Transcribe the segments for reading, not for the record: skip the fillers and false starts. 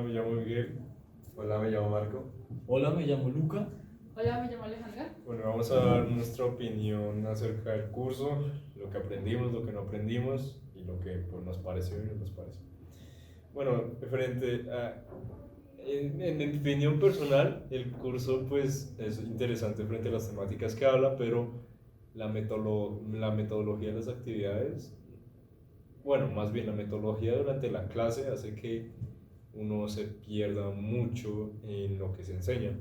me llamo Miguel. Hola, me llamo Marco. Hola, me llamo Luca. Hola, me llamo Alejandra. Bueno, vamos a dar nuestra opinión acerca del curso, lo que aprendimos, lo que no aprendimos y lo que pues, nos pareció y no nos pareció. Bueno, referente a, en mi opinión personal, el curso pues es interesante frente a las temáticas que habla, pero la metodología de las actividades, bueno, más bien la metodología durante la clase hace que uno se pierda mucho en lo que se enseña.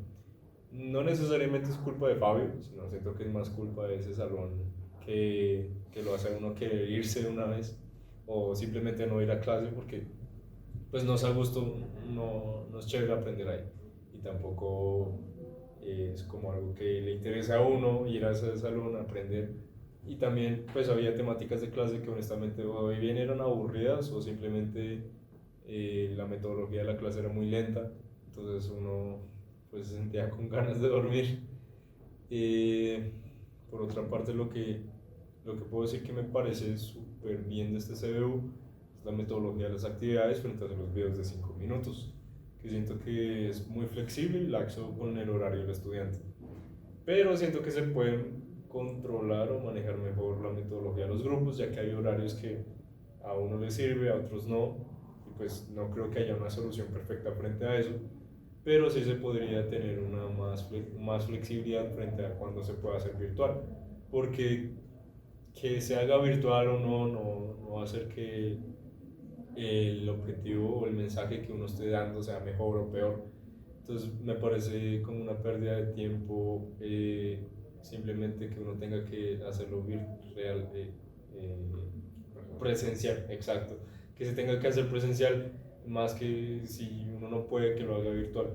No necesariamente es culpa de Fabio, sino siento que es más culpa de ese salón que lo hace a uno querer irse de una vez o simplemente no ir a clase porque pues no es a gusto, no es chévere aprender ahí y tampoco es como algo que le interesa a uno ir a ese salón a aprender. Y también pues había temáticas de clase que honestamente o bien eran aburridas o simplemente la metodología de la clase era muy lenta, entonces uno pues se sentía con ganas de dormir. Por otra parte, lo que puedo decir que me parece súper bien de este CBU es la metodología de las actividades frente a los videos de 5 minutos, que siento que es muy flexible y laxo con el horario del estudiante. Pero siento que se pueden controlar o manejar mejor la metodología de los grupos, ya que hay horarios que a uno le sirve, a otros no, y pues no creo que haya una solución perfecta frente a eso, pero sí se podría tener una más flexibilidad frente a cuando se pueda hacer virtual, porque que se haga virtual o no va a hacer que el objetivo o el mensaje que uno esté dando sea mejor o peor. Entonces me parece como una pérdida de tiempo simplemente que uno tenga que hacerlo real, presencial, exacto, que se tenga que hacer presencial más que si uno no puede que lo haga virtual.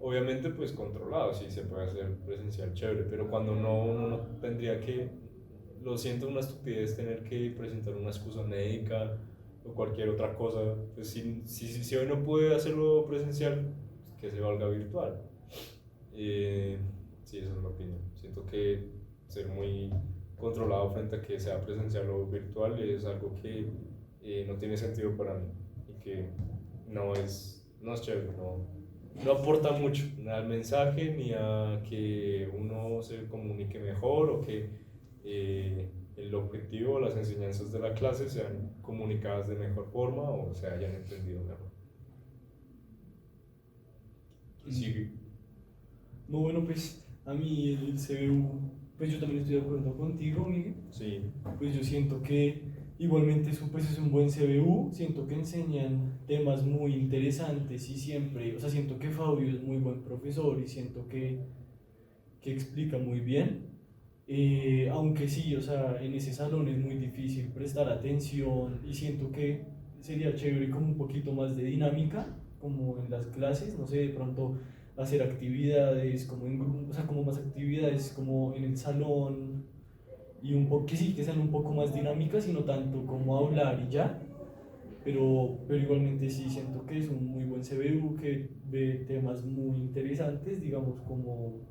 Obviamente pues controlado, sí se puede hacer presencial chévere, pero cuando no, uno no tendría que, lo siento, una estupidez tener que presentar una excusa médica o cualquier otra cosa. Pues si hoy no puede hacerlo presencial, pues que se valga virtual. Eh, sí, esa es mi opinión. Siento que ser muy controlado frente a que sea presencial o virtual es algo que no tiene sentido para mí y que no es chévere, no aporta mucho ni al mensaje ni a que uno se comunique mejor o que el objetivo o las enseñanzas de la clase sean comunicadas de mejor forma o se hayan entendido mejor. Y sigue. No, bueno, pues a mí el CBU, pues yo también estoy de acuerdo contigo, Miguel. Sí, Pues yo siento que igualmente pues es un buen CBU, siento que enseñan temas muy interesantes y siempre, o sea, siento que Fabio es muy buen profesor y siento que explica muy bien. Aunque sí, o sea, en ese salón es muy difícil prestar atención y siento que sería chévere como un poquito más de dinámica, como en las clases, no sé, de pronto hacer actividades como en grupo, o sea, como más actividades como en el salón y un poco que sí, que sean un poco más dinámicas y no tanto como hablar y ya, pero igualmente sí siento que es un muy buen CBU que ve temas muy interesantes, digamos como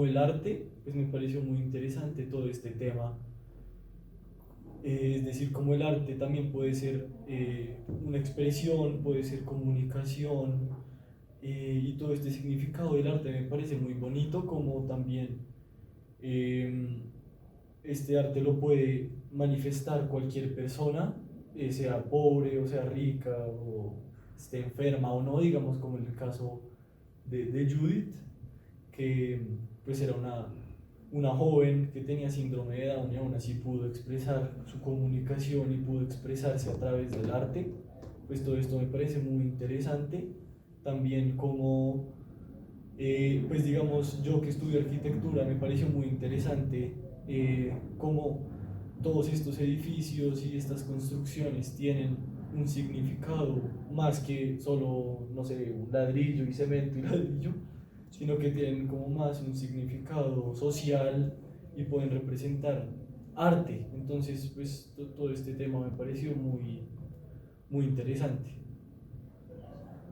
el arte, pues me pareció muy interesante todo este tema. Es decir, como el arte también puede ser una expresión, puede ser comunicación, y todo este significado del arte me parece muy bonito, como también eh, este arte lo puede manifestar cualquier persona, sea pobre o sea rica, o esté enferma o no, digamos como en el caso de Judith, que pues era una joven que tenía síndrome de Down y aún así pudo expresar su comunicación y pudo expresarse a través del arte. Pues todo esto me parece muy interesante. También como, pues digamos, yo que estudio arquitectura, me pareció muy interesante cómo todos estos edificios y estas construcciones tienen un significado más que solo, no sé, un ladrillo y cemento y ladrillo, sino que tienen como más un significado social y pueden representar arte. Entonces, pues todo este tema me pareció muy interesante.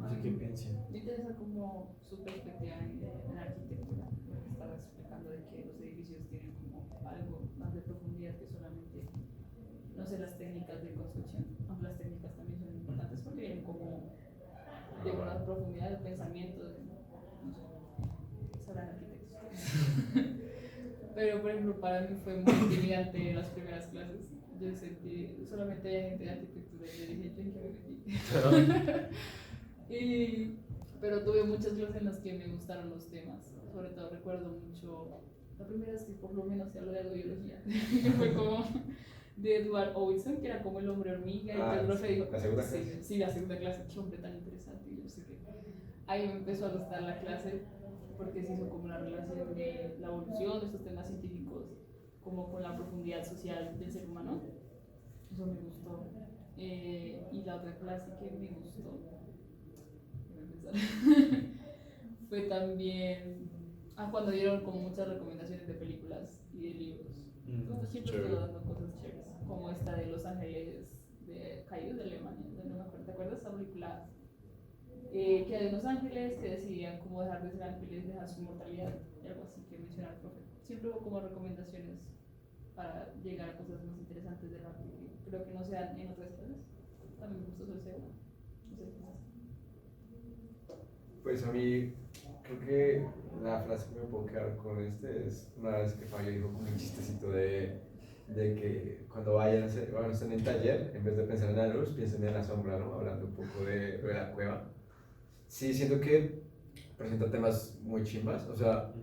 No sé qué piensan. Me interesa como su perspectiva en arquitectura, lo que estaba explicando de que los edificios tienen como algo más de profundidad que solamente, no sé, las técnicas de construcción, aunque las técnicas también son importantes porque vienen como de una vale. profundidad del pensamiento, de, no sé, sabrán arquitectos. Pero, por ejemplo, para mí fue muy intimidante en las primeras clases. Yo sentí, solamente había gente de arquitectura y yo dije, ¿yo en qué me metí? Pero tuve muchas clases en las que me gustaron los temas. Sobre todo recuerdo mucho, la primera vez que por lo menos se habló de algo de biología, que fue como de Edward Owenson, que era como el hombre hormiga, y entonces el profe dijo, ¿La segunda sí, clase? sí, la segunda clase, qué hombre tan interesante, y yo sé que ahí me empezó a gustar la clase, porque se hizo como la relación de la evolución de estos temas científicos, como con la profundidad social del ser humano, eso me gustó. Y la otra clase que me gustó, fue también cuando dieron como muchas recomendaciones de películas y de libros. Siempre estuvo Chévere. dando cosas chéveres, como esta de Los Ángeles de Caídos de Alemania, no me acuerdo, ¿te acuerdas esa película? Que hay unos ángeles que decidían cómo dejar de ser ángeles, dejar su mortalidad y algo así que menciona el profe. Siempre hubo como recomendaciones para llegar a cosas más interesantes del arte que creo que no se dan en otras clases. También me gustó el CEO. No sé qué más. Pues a mí, creo que la frase que me puedo quedar con este es una vez que Fabio dijo como un chistecito de que cuando vayan a estar en el taller, en vez de pensar en la luz, piensen en la sombra, ¿no? Hablando un poco de la cueva. Sí, siento que presenta temas muy chimbas, o sea,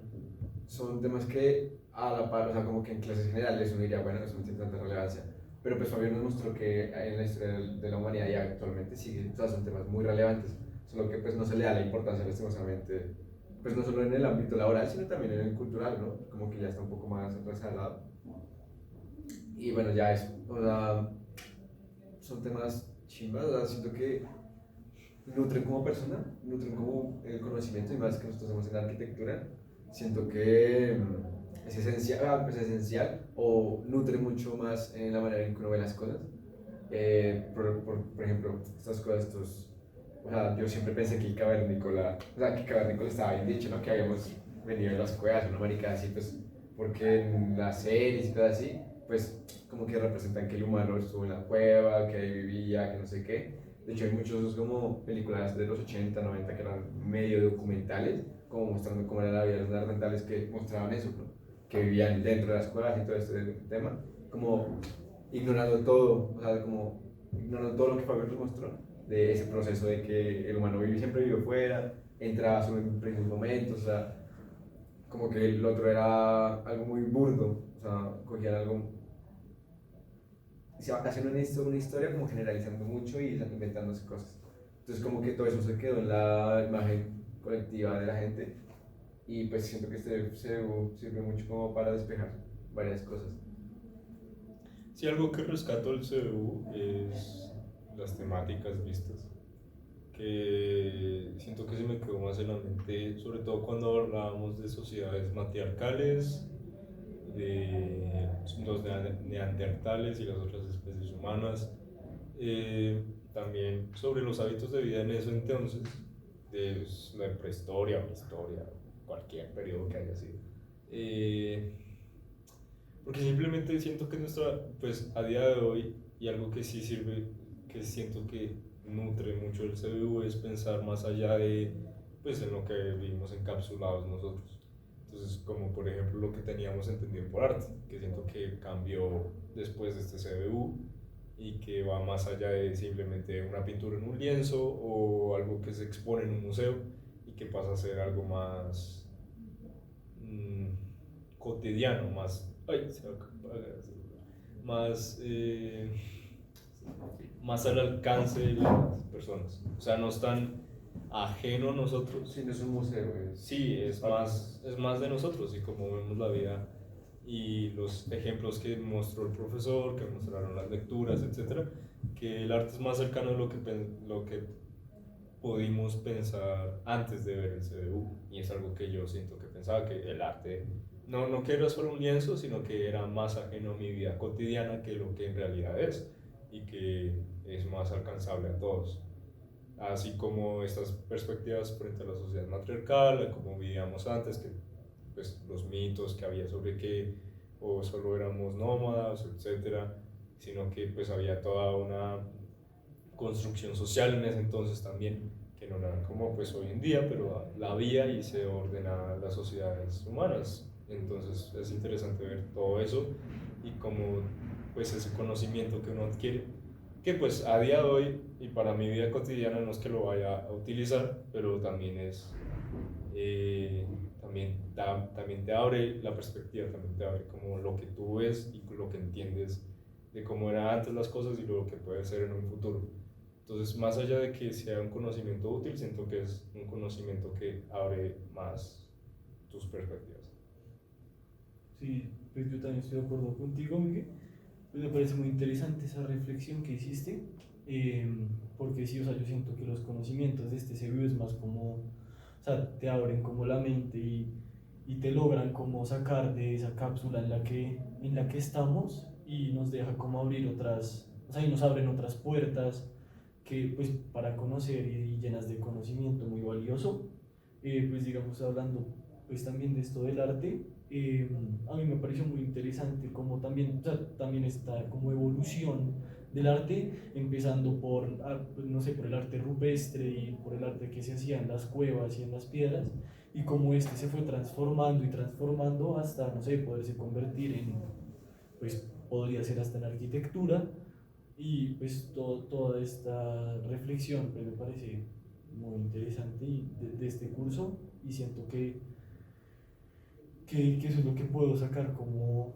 son temas que a la par, o sea, como que en clases generales uno diría, bueno, eso no tiene tanta relevancia. Pero pues Fabio nos mostró que en la historia de la humanidad y actualmente sigue, o sea, son temas muy relevantes, solo que pues no se le da la importancia lastimosamente, pues no solo en el ámbito laboral, sino también en el cultural, ¿no? Como que ya está un poco más rezagado. Y bueno, ya eso, o sea, son temas chimbas, o sea, siento que nutren como persona, nutren como el conocimiento y más que nosotros hacemos en la arquitectura. Siento que es esencial o nutre mucho más en la manera en que uno ve las cosas. Por ejemplo, estas cosas, o sea, yo siempre pensé que el cavernícola, o sea, que el cavernícola estaba bien dicho, ¿no? Que habíamos venido de las cuevas, una marica así, pues, porque en las series y cosas así, pues, como que representan que el humano estuvo en la cueva, que ahí vivía, que no sé qué. De hecho, hay muchos como películas de los 80, 90 que eran medio documentales, como mostrando cómo era la vida de los neandertales que mostraban eso, ¿no? Que vivían dentro de las cuevas y todo este tema, como ignorando todo, o sea, como ignorando todo lo que Fabio nos mostró de ese proceso de que el humano siempre vivió fuera, entraba solo en precisos momentos, o sea, como que el otro era algo muy burdo, o sea, cogían algo, se va haciendo una historia como generalizando mucho y inventándose cosas. Entonces como que todo eso se quedó en la imagen colectiva de la gente y pues siento que este CDU sirve mucho como para despejar varias cosas. Sí, algo que rescato del CDU es las temáticas vistas, que siento que se me quedó más en la mente, sobre todo cuando hablábamos de sociedades matriarcales, de los neandertales y las otras especies humanas, también sobre los hábitos de vida en eso entonces, de la prehistoria o historia, cualquier periodo que haya sido. Eh, Porque simplemente siento que nuestra, pues a día de hoy, y algo que sí sirve, que siento que nutre mucho el CBU es pensar más allá de, pues en lo que vivimos encapsulados nosotros. Entonces, como por ejemplo lo que teníamos entendido por arte, que siento que cambió después de este CBU y que va más allá de simplemente una pintura en un lienzo o algo que se expone en un museo y que pasa a ser algo más mm, cotidiano, más, ay, se va a apagar el celular, más, más al alcance de las personas. O sea, no es tan ajeno a nosotros. Sí, no es un museo, Sí, es más de nosotros y como vemos la vida y los ejemplos que mostró el profesor, que mostraron las lecturas, etcétera, que el arte es más cercano a lo que pudimos pensar antes de ver el CDU. Y es algo que yo siento que pensaba que el arte no que era solo un lienzo, sino que era más ajeno a mi vida cotidiana que lo que en realidad es y que es más alcanzable a todos. Así como estas perspectivas frente a la sociedad matriarcal, como vivíamos antes, que pues, los mitos que había sobre que o solo éramos nómadas, etcétera, sino que pues había toda una construcción social en ese entonces también, que no era como pues hoy en día, pero la había y se ordenaban las sociedades humanas. Entonces es interesante ver todo eso y cómo pues ese conocimiento que uno adquiere, que pues a día de hoy y para mi vida cotidiana no es que lo vaya a utilizar, pero también es, también te abre la perspectiva, también te abre como lo que tú ves y lo que entiendes de cómo eran antes las cosas y lo que puede ser en un futuro. Entonces, más allá de que sea un conocimiento útil, siento que es un conocimiento que abre más tus perspectivas. Sí, pues yo también estoy de acuerdo contigo, Miguel. Pues me parece muy interesante esa reflexión que hiciste, porque sí, o sea, yo siento que los conocimientos de este CBU es más como, o sea, te abren como la mente y te logran como sacar de esa cápsula en la que estamos y nos deja como abrir otras, o sea, y nos abren otras puertas que pues para conocer y llenas de conocimiento muy valioso. Pues digamos, hablando pues también de esto del arte, a mí me pareció muy interesante como también, o sea, también esta como evolución del arte, empezando por, pues, no sé, por el arte rupestre y por el arte que se hacía en las cuevas y en las piedras, y cómo este se fue transformando y transformando hasta, no sé, poderse convertir en, pues podría ser hasta en arquitectura, y pues toda esta reflexión pues, me parece muy interesante y de este curso, y siento que eso es lo que puedo sacar como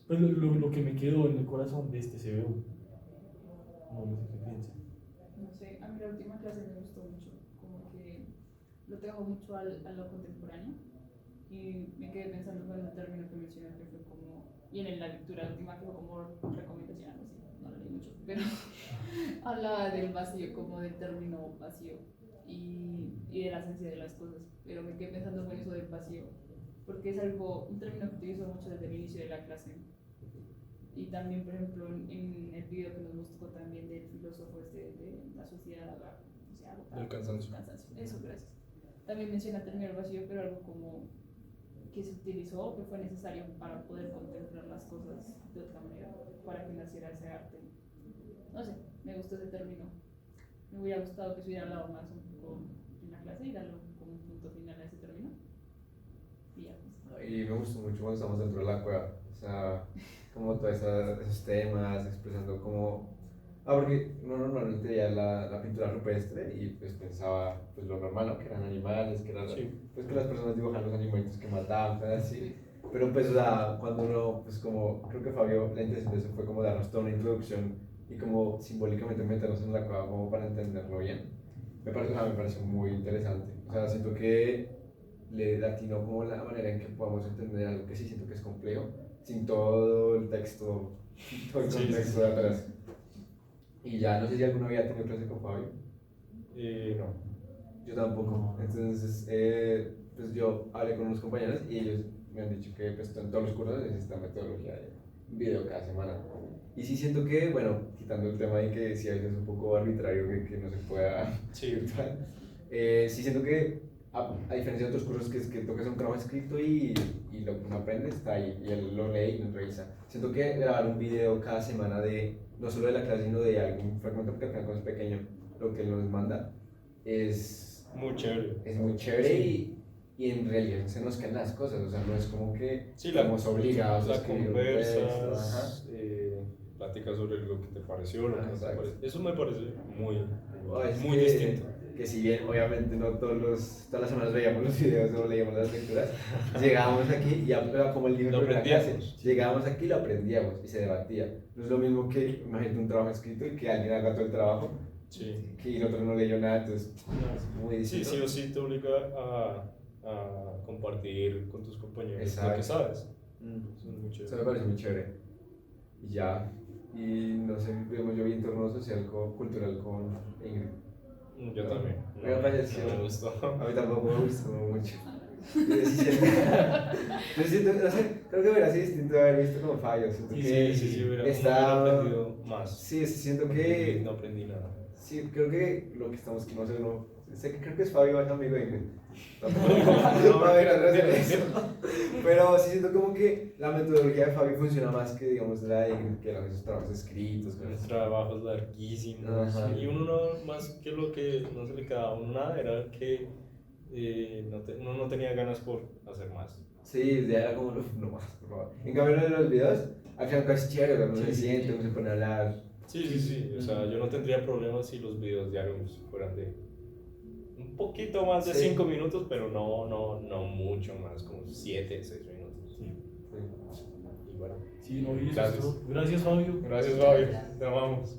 pues, lo que me quedó en el corazón de este CBU. No sé qué piensan. No sé, a mí la última clase me gustó mucho, como que lo trajo mucho a lo contemporáneo y me quedé pensando con el término que mencionaste, que fue como, y en la lectura última que fue como recomendación, algo así, no lo leí mucho, pero hablaba del vacío, como del término vacío y de la esencia de las cosas, pero me quedé pensando con eso del vacío, porque es algo, un término que utilizo mucho desde el inicio de la clase. Y también, por ejemplo, en el video que nos mostró también del filósofo de la sociedad, o sea, agotada, Del cansancio. Eso, gracias. También menciona el término vacío, pero algo como que se utilizó, que fue necesario para poder contemplar las cosas de otra manera, para que naciera ese arte. No sé, me gustó ese término. Me hubiera gustado que se hubiera hablado más un poco en la clase y darle como un punto final a ese término. Y ya, pues. Y me gustó mucho cuando estamos dentro de la cueva, o sea, como todos esos temas, expresando como... porque uno normalmente veía la pintura rupestre y pues pensaba pues lo normal, ¿no? Que eran animales, que eran, Sí. pues que las personas dibujaban los animalitos que mataban, cosas así. Pero pues, o sea, cuando uno, pues como, creo que Fabio, la intención de eso fue como darnos toda una introducción y como simbólicamente meternos en la cueva como para entenderlo bien. Me pareció muy interesante. O sea, siento que le atinó como la manera en que podamos entender algo que sí siento que es complejo, sin todo el texto, todo el contexto de atrás. Y ya, no sé si alguna había tenido clase con Fabio. No. Yo tampoco. Entonces, pues yo hablé con unos compañeros y ellos me han dicho que pues, en todos los cursos es esta metodología de video cada semana. Y sí siento que, bueno, quitando el tema de que sí a veces es un poco arbitrario que no se pueda virtual, sí siento que a diferencia de otros cursos que es que tocas un trabajo escrito y lo que uno aprende está ahí y él lo lee y lo revisa. Siento que grabar un video cada semana de no solo de la clase sino de algún fragmento porque al final cuando es pequeño lo que él nos manda es muy chévere. Es muy chévere y en realidad se nos caen las cosas, o sea, no es como que Sí, estamos obligados a la escribir un conversas, platicas sobre lo que te pareció, lo que no te Exacto. pareció. Eso me parece muy, Es muy que, distinto. que si bien obviamente no todas las semanas veíamos los videos o leíamos las lecturas, llegábamos aquí y ya, como el libro Lo de la clase, aprendíamos. llegábamos aquí y lo aprendíamos y se debatía. No es lo mismo que, imagínate un trabajo escrito y que alguien haga todo el trabajo, Sí. que el otro no leyó nada, entonces es muy Sí, distinto. sí o sí te obliga a compartir con tus compañeros lo Exacto. que sabes. Eso Eso es muy chévere. me parece muy chévere. Y ya, y no sé, digamos, yo vi entorno social, cultural con Ingrid. Yo también. Me pareció. No me gustó. A mí tampoco me gustó mucho. Yo siento, no sé, creo que hubiera sido distinto haber visto como fallos. Siento que Sí, hubiera está... aprendido más. Sí, siento Porque que... no aprendí nada. Sí, creo que lo que estamos, no sé, no, sé que creo que es Fabio, es amigo de Ingrid. No me voy a hacer eso. Pero sí siento como que la metodología de Fabio funciona más que, digamos, la de Ingrid, que eran esos trabajos escritos. Los trabajos larguísimos. Ajá. Y uno no, más que lo que no se le quedaba a uno nada, era que uno no tenía ganas por hacer más. Sí, ya era como, no más, por favor. En cambio, en los videos, al final casi chévere, uno se siente, uno se pone a hablar. Sí, sí, sí. O sea, yo no tendría problemas si los videos diarios fueran de un poquito más de Sí. 5 minutos, pero no mucho más, como 7, 6 minutos. Sí. Sí. Y bueno, Sí, no, y eso es gracias. todo. Gracias, Fabio. Gracias, Fabio. Te amamos.